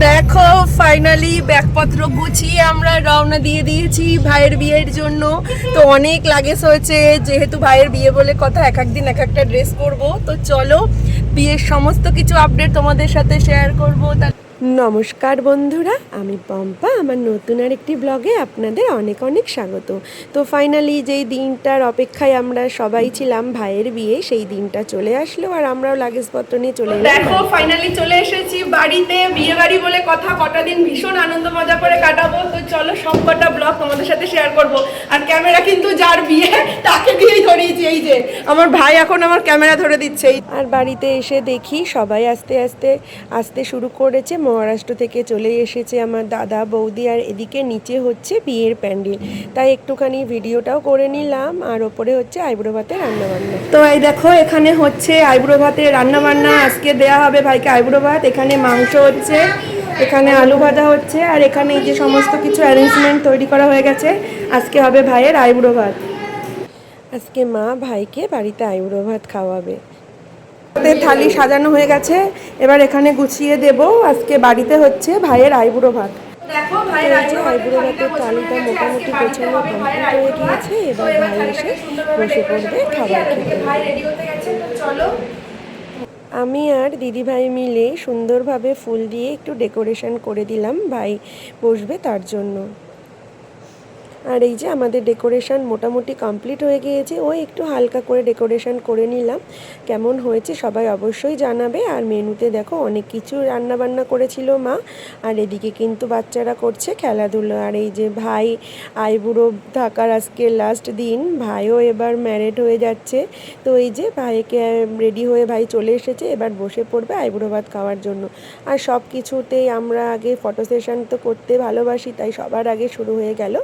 দেখো ফাইনালি ব্যাগপত্র গুছিয়ে আমরা রওনা দিয়ে দিয়েছি ভাইয়ের বিয়ের জন্য। তো অনেক লাগেজ হয়েছে, যেহেতু ভাইয়ের বিয়ে বলে কথা, এক একদিন এক একটা ড্রেস করবো। তো চলো বিয়ের সমস্ত কিছু আপডেট তোমাদের সাথে শেয়ার করবো। নমস্কার বন্ধুরা, আমি পম্পা। আমার নতুন আর একটি ব্লগে আপনাদের অনেক অনেক স্বাগত। তো ফাইনালি যেই দিনটার অপেক্ষায় আমরা সবাই ছিলাম, ভাইয়ের বিয়ে, সেই দিনটা চলে আসলো আর আমরাও লাগেজপত্র নিয়ে চলে এলাম। দেখো ফাইনালি চলে এসেছি বাড়িতে। বিয়ে বাড়ি বলে কথা, কটা দিন ভীষণ আনন্দ মজা করে কাটাবো। তো চলো সব কটা ব্লগ তোমাদের সাথে শেয়ার করবো। আর ক্যামেরা কিন্তু যার বিয়ে তাকে দিয়েই ধরিয়েছি, এই যে আমার ভাই এখন আমার ক্যামেরা ধরে দিচ্ছে। আর বাড়িতে এসে দেখি সবাই আস্তে আস্তে আসতে শুরু করেছে। মহারাষ্ট্র থেকে চলে এসেছে আমার দাদা বৌদি, আর এদিকে নিচে হচ্ছে বিয়ের প্যান্ডেল। তাই একটুখানি ভিডিওটাও করে নিলাম। আর ওপরে হচ্ছে আইবুড়ো ভাতের রান্নাবান্না। তো এই দেখো এখানে হচ্ছে আইবুড়ো ভাতের রান্নাবান্না। আজকে দেয়া হবে ভাইকে আইবুড়ো ভাত। এখানে মাংস হচ্ছে, এখানে আলু ভাজা হচ্ছে, আর এখানে এই যে সমস্ত কিছু অ্যারেঞ্জমেন্ট তৈরি করা হয়ে গেছে। আজকে হবে ভাইয়ের আইবুড়ো ভাত। আজকে মা ভাইকে বাড়িতে আইবুড়ো ভাত খাওয়াবে। থালি সাজানো হয়ে গেছে, এবার এখানে গুছিয়ে দেব। আজকে বাড়িতে হচ্ছে ভাইয়ের আইবুড়ো ভাত। দেখো ভাইয়ের আইবুড়ো ভাতের থালিটা মোটামুটি গোছানো কমপ্লিট হয়ে গিয়েছে। এবার ভাই এসে বসে পড়বে খাবার খেতে। আমি আর দিদিভাই মিলে সুন্দরভাবে ফুল দিয়ে একটু ডেকোরেশন করে দিলাম, ভাই বসবে তার জন্য। আর এই যে আমাদের ডেকোরেশন মোটামুটি কমপ্লিট হয়ে গিয়েছে। ওই একটু হালকা করে ডেকোরেশন করে নিলাম। কেমন হয়েছে সবাই অবশ্যই জানাবে। আর মেনুতে দেখো অনেক কিছু রান্নাবান্না করেছিল মা। আর এদিকে কিন্তু বাচ্চারা করছে খেলাধুলো। আর এই যে ভাই আইবুড়ো থাকার আজকে লাস্ট দিন, ভাইও এবার ম্যারেড হয়ে যাচ্ছে। তো এই যে ভাইকে রেডি হয়ে ভাই চলে এসেছে, এবার বসে পড়বে আইবুড়ো ভাত খাওয়ার জন্য। আর সব কিছুতেই আমরা আগে ফটো সেশন তো করতে ভালোবাসি, তাই সবার আগে শুরু হয়ে গেল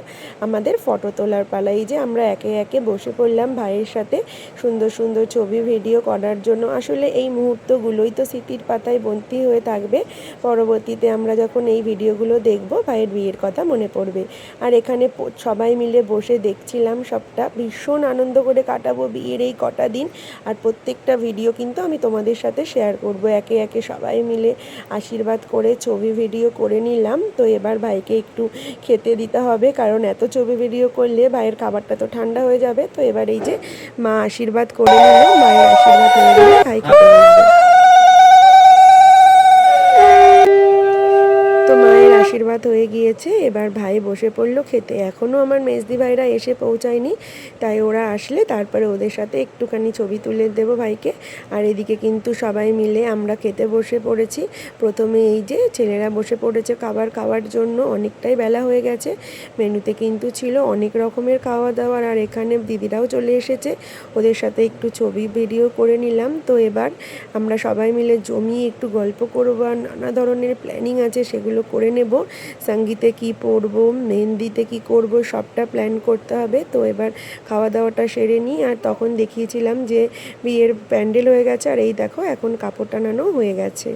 আমাদের ফটো তোলার পালা। এই যে আমরা একে একে বসে পড়লাম ভাইয়ের সাথে সুন্দর সুন্দর ছবি ভিডিও করার জন্য। আসলে এই মুহূর্তগুলোই তো স্মৃতির পাতায় বন্দী হয়ে থাকবে। পরবর্তীতে আমরা যখন এই ভিডিওগুলো দেখব, ভাইয়ের বিয়ের কথা মনে পড়বে। আর এখানে সবাই মিলে বসে দেখছিলাম সবটা। ভীষণ আনন্দ করে কাটাবো বিয়ের এই কটা দিন। আর প্রত্যেকটা ভিডিও কিন্তু আমি তোমাদের সাথে শেয়ার করব। একে একে সবাই মিলে আশীর্বাদ করে ছবি ভিডিও করে নিলাম। তো এবার ভাইকে একটু খেতে দিতে হবে, কারণ এত ছবি ভিডিও করলে ভাইয়ের খাবারটা তো ঠান্ডা হয়ে যাবে। তো এবার এই যে মা আশীর্বাদ করে নিল, মায়ের আশীর্বাদ হয়ে গেলে ভাই খেতে বসবে। তো মায়ের আশীর্বাদ হয়ে গিয়েছে, এবার ভাই বসে পড়লো খেতে। এখনও আমার মেজদি ভাইরা এসে পৌঁছায়নি, তাই ওরা আসলে তারপরে ওদের সাথে একটুখানি ছবি তুলে দেবো ভাইকে। আর এদিকে কিন্তু সবাই মিলে আমরা খেতে বসে পড়েছি। প্রথমে এই যে ছেলেরা বসে পড়েছে খাবার খাওয়ার জন্য। অনেকটাই বেলা হয়ে গেছে। মেনুতে কিন্তু ছিল অনেক রকমের খাওয়া দাওয়ার। আর এখানে দিদিরাও চলে এসেছে, ওদের সাথে একটু ছবি ভিডিও করে নিলাম। তো এবার আমরা সবাই মিলে জমিয়ে একটু গল্প করবো। আর নানা ধরনের প্ল্যানিং আছে, সেগুলো করে নেব। সঙ্গীতে কি পরবো, মেহেন্দিতে কি করব, সবটা প্ল্যান করতে হবে। তো এবার খাওয়া দাওয়াটা সেরে নিই। আর তখন দেখিয়েছিলাম যে বিয়ের প্যান্ডেল হয়ে গেছে। আর এই দেখো এখন কাপড় টানানো হয়ে গেছে।